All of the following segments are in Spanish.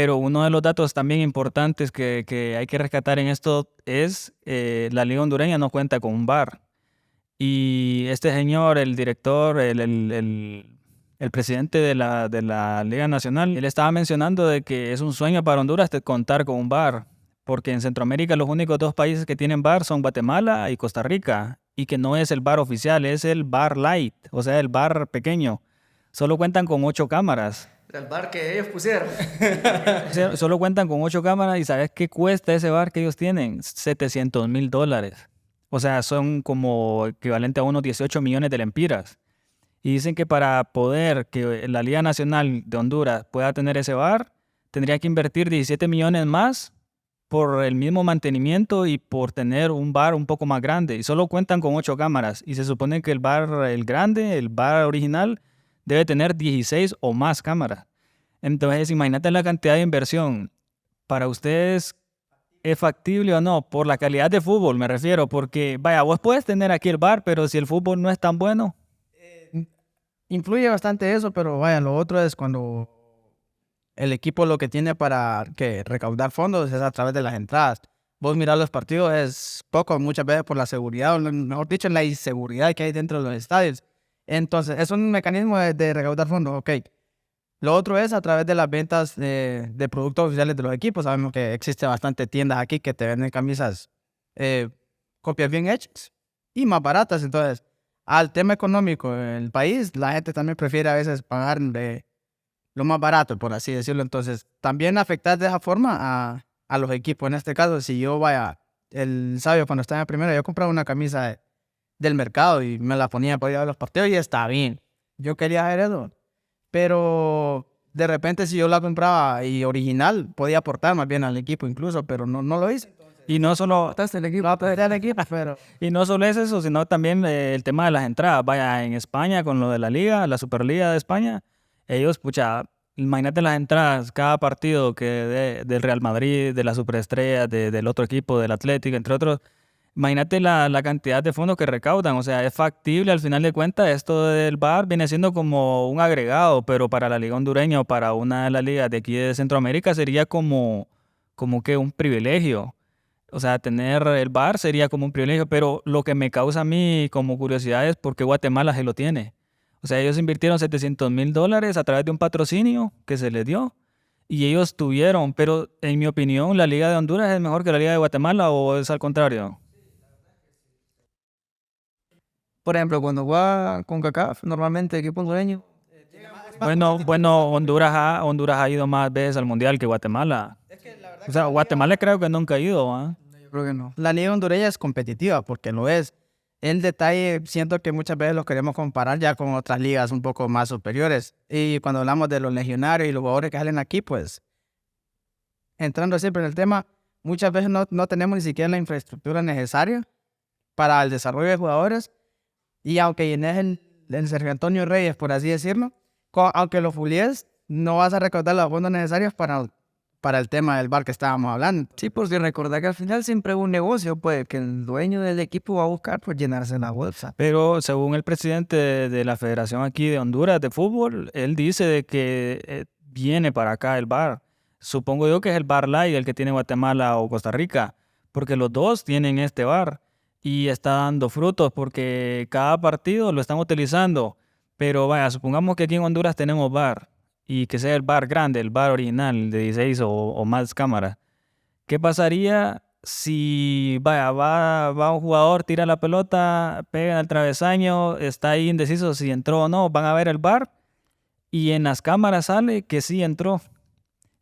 Pero uno de los datos también importantes que hay que rescatar en esto es la Liga Hondureña no cuenta con un VAR. Y este señor, el director, el presidente de la Liga Nacional, él estaba mencionando de que es un sueño para Honduras de contar con un VAR, porque en Centroamérica los únicos dos países que tienen VAR son Guatemala y Costa Rica, y que no es el VAR oficial, es el VAR light, o sea, el VAR pequeño. Solo cuentan con 8 cámaras. El bar que ellos pusieron. O sea, solo cuentan con 8 cámaras y ¿sabes qué cuesta ese VAR que ellos tienen? $700,000. O sea, son como equivalente a unos 18 millones de lempiras. Y dicen que para poder que la Liga Nacional de Honduras pueda tener ese VAR, tendría que invertir 17 millones más por el mismo mantenimiento y por tener un VAR un poco más grande. Y solo cuentan con 8 cámaras. Y se supone que el VAR, el grande, el VAR original, debe tener 16 o más cámaras. Entonces, imagínate la cantidad de inversión. Para ustedes, ¿es factible o no? Por la calidad de fútbol me refiero, porque vaya, vos puedes tener aquí el VAR, pero si el fútbol no es tan bueno. Influye bastante eso, pero vaya, lo otro es cuando el equipo lo que tiene para que recaudar fondos es a través de las entradas. Vos mirás los partidos es poco, muchas veces por la seguridad, o mejor dicho, la inseguridad que hay dentro de los estadios. Entonces, es un mecanismo de recaudar fondos, ok. Lo otro es a través de las ventas de productos oficiales de los equipos. Sabemos que existe bastante tiendas aquí que te venden camisas, copias bien hechas y más baratas. Entonces, al tema económico en el país, la gente también prefiere a veces pagar de lo más barato, por así decirlo. Entonces, también afectar de esa forma a los equipos. En este caso, si yo vaya, el sabio cuando estaba en primera, yo compraba una camisa del mercado y me la ponía para ir a ver los partidos y está bien. Yo quería hacer eso. Pero de repente si yo la compraba y original, podía aportar más bien al equipo incluso, pero no lo hice. Y no solo, El equipo, no aporté al equipo, pero... y no solo es eso, sino también el tema de las entradas. Vaya, en España con lo de la Liga, la Superliga de España, ellos, pucha, imagínate las entradas, cada partido que del Real Madrid, de la Superestrella, del otro equipo, del Atlético, entre otros. Imagínate la cantidad de fondos que recaudan, o sea, es factible al final de cuentas. Esto del VAR viene siendo como un agregado, pero para la Liga Hondureña o para una de las ligas de aquí de Centroamérica sería como que un privilegio. O sea, tener el VAR sería como un privilegio, pero lo que me causa a mí como curiosidad es por qué Guatemala se lo tiene. O sea, ellos invirtieron $700,000 a través de un patrocinio que se les dio y ellos tuvieron, pero en mi opinión, la Liga de Honduras es mejor que la Liga de Guatemala, ¿o es al contrario? Por ejemplo, cuando juega con CONCACAF, normalmente equipo hondureño. Bueno, Honduras ha ido más veces al Mundial que Guatemala. O sea, Guatemala creo que nunca ha ido, ¿ah? Yo creo que no. La liga hondureña es competitiva porque lo es. El detalle, siento que muchas veces los queremos comparar ya con otras ligas un poco más superiores. Y cuando hablamos de los legionarios y los jugadores que salen aquí, pues, entrando siempre en el tema, muchas veces no tenemos ni siquiera la infraestructura necesaria para el desarrollo de jugadores. Y aunque llenes el Sergio Antonio Reyes, por así decirlo, aunque lo fulies, no vas a recaudar los fondos necesarios para el tema del bar que estábamos hablando. Sí, porque recordar que al final siempre es un negocio, pues, que el dueño del equipo va a buscar pues llenarse la bolsa. Pero según el presidente de la Federación aquí de Honduras de fútbol, él dice de que viene para acá el VAR. Supongo yo que es el VAR Light el que tiene Guatemala o Costa Rica, porque los dos tienen este VAR y está dando frutos porque cada partido lo están utilizando. Pero vaya, supongamos que aquí en Honduras tenemos VAR y que sea el VAR grande, el VAR original de 16 o más cámaras. ¿Qué pasaría si va un jugador, tira la pelota, pega en el travesaño, está ahí indeciso si entró o no? Van a ver el VAR y en las cámaras sale que sí entró.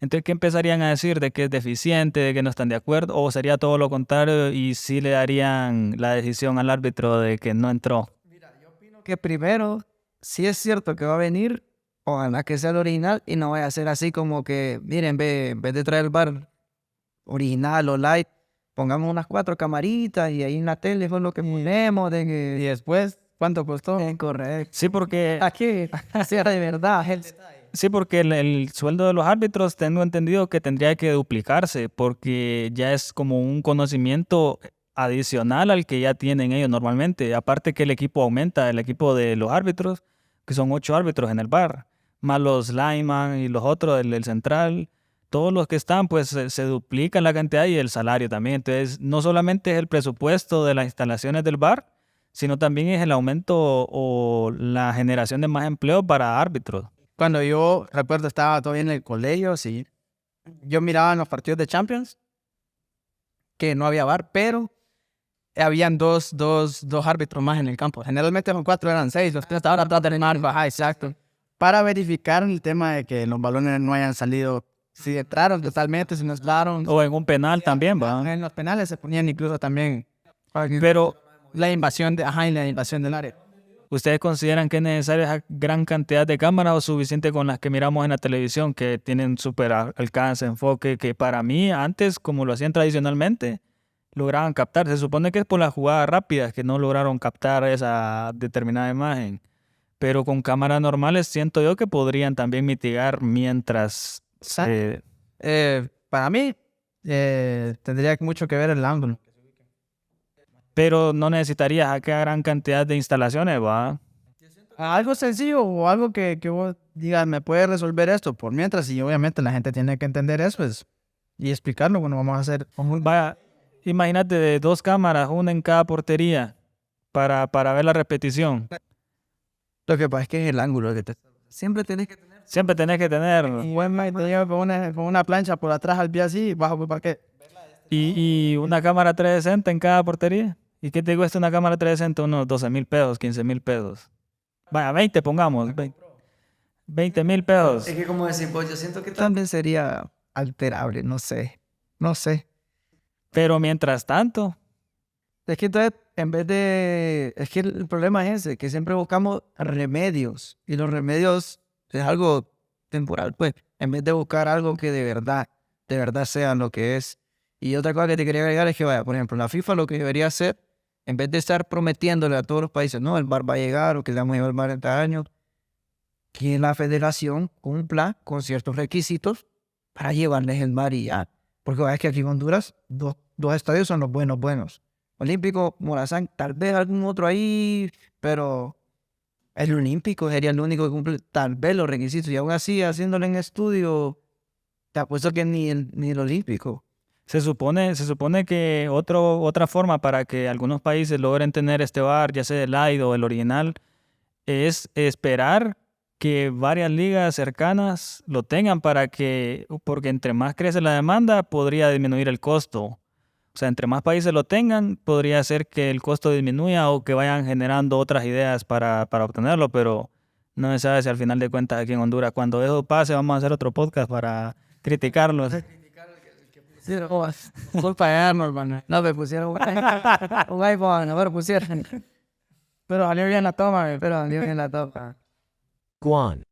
Entonces, ¿qué empezarían a decir? ¿De que es deficiente, de que no están de acuerdo? ¿O sería todo lo contrario y sí le darían la decisión al árbitro de que no entró? Mira, yo opino que primero, si es cierto que va a venir, ojalá que sea el original y no vaya a ser así como que, miren, en vez de traer el bar original o light, pongamos unas 4 camaritas y ahí en la tele fue lo que ponemos. Y después, ¿cuánto costó? Correcto. Sí, porque Aquí, sea de verdad. Sí, porque el sueldo de los árbitros tengo entendido que tendría que duplicarse porque ya es como un conocimiento adicional al que ya tienen ellos normalmente. Aparte que el equipo aumenta, el equipo de los árbitros, que son 8 árbitros en el bar, más los lineman y los otros, el central. todos los que están, pues se duplican la cantidad y el salario también. Entonces, no solamente es el presupuesto de las instalaciones del VAR, sino también es el aumento o la generación de más empleo para árbitros. Cuando yo recuerdo estaba todavía en el colegio, sí, yo miraba en los partidos de Champions que no había VAR, pero habían dos árbitros más en el campo. Generalmente los 4 eran 6, los 3 estaban atrás del mar. Ajá, exacto. Para verificar el tema de que los balones no hayan salido, si entraron totalmente, si no entraron. O en un penal también, ¿va? En los penales se ponían incluso también Pero, la invasión del área. ¿ustedes consideran que es necesaria esa gran cantidad de cámaras o suficiente con las que miramos en la televisión, que tienen súper alcance, enfoque, que para mí antes, como lo hacían tradicionalmente, lograban captar? Se supone que es por las jugadas rápidas que no lograron captar esa determinada imagen. Pero con cámaras normales siento yo que podrían también mitigar mientras... Para mí, tendría mucho que ver el ángulo. pero no necesitarías aquella gran cantidad de instalaciones, ¿va? Algo sencillo o algo que vos digas, me puede resolver esto por mientras, y obviamente la gente tiene que entender eso y explicarlo cuando vamos a hacer. Vaya, imagínate de 2 cámaras, una en cada portería, para ver la repetición. Lo que pasa es que es el ángulo que siempre tienes que tener. Siempre tenés que tener. Y buen Mike te lleva con una plancha por atrás al pie así, bajo para qué. Y una cámara 360 en cada portería. ¿Y qué te cuesta una cámara 360? Unos 12,000 pesos, 15,000 pesos. Vaya, 20 pongamos. 20,000 pesos. Es que como decir, pues yo siento que también sería alterable, no sé. Pero mientras tanto, Es que entonces, en vez de... Es que el problema es ese, que siempre buscamos remedios. Y los remedios es algo temporal, pues. En vez de buscar algo que de verdad sea lo que es. Y otra cosa que te quería agregar es que, vaya, por ejemplo, la FIFA lo que debería hacer, en vez de estar prometiéndole a todos los países, no, el VAR va a llegar o que le vamos a llevar el VAR en tal año, que la federación cumpla con ciertos requisitos para llevarles el VAR y ya. Porque vaya, es que aquí en Honduras, dos estadios son los buenos. Olímpico, Morazán, tal vez algún otro ahí, pero el Olímpico sería el único que cumple tal vez los requisitos. Y aún así, haciéndolo en estudio, te apuesto que ni el Olímpico. se supone que otra forma para que algunos países logren tener este VAR, ya sea el Lite o el original, es esperar que varias ligas cercanas lo tengan porque entre más crece la demanda, podría disminuir el costo. O sea, entre más países lo tengan, podría ser que el costo disminuya o que vayan generando otras ideas para obtenerlo, pero no se sabe si al final de cuentas aquí en Honduras, cuando eso pase, vamos a hacer otro podcast para criticarlos. Culpa de Arnold, man. No, me pusieron un iPhone, a ver, pusieron. Pero salió bien la toma, Guan.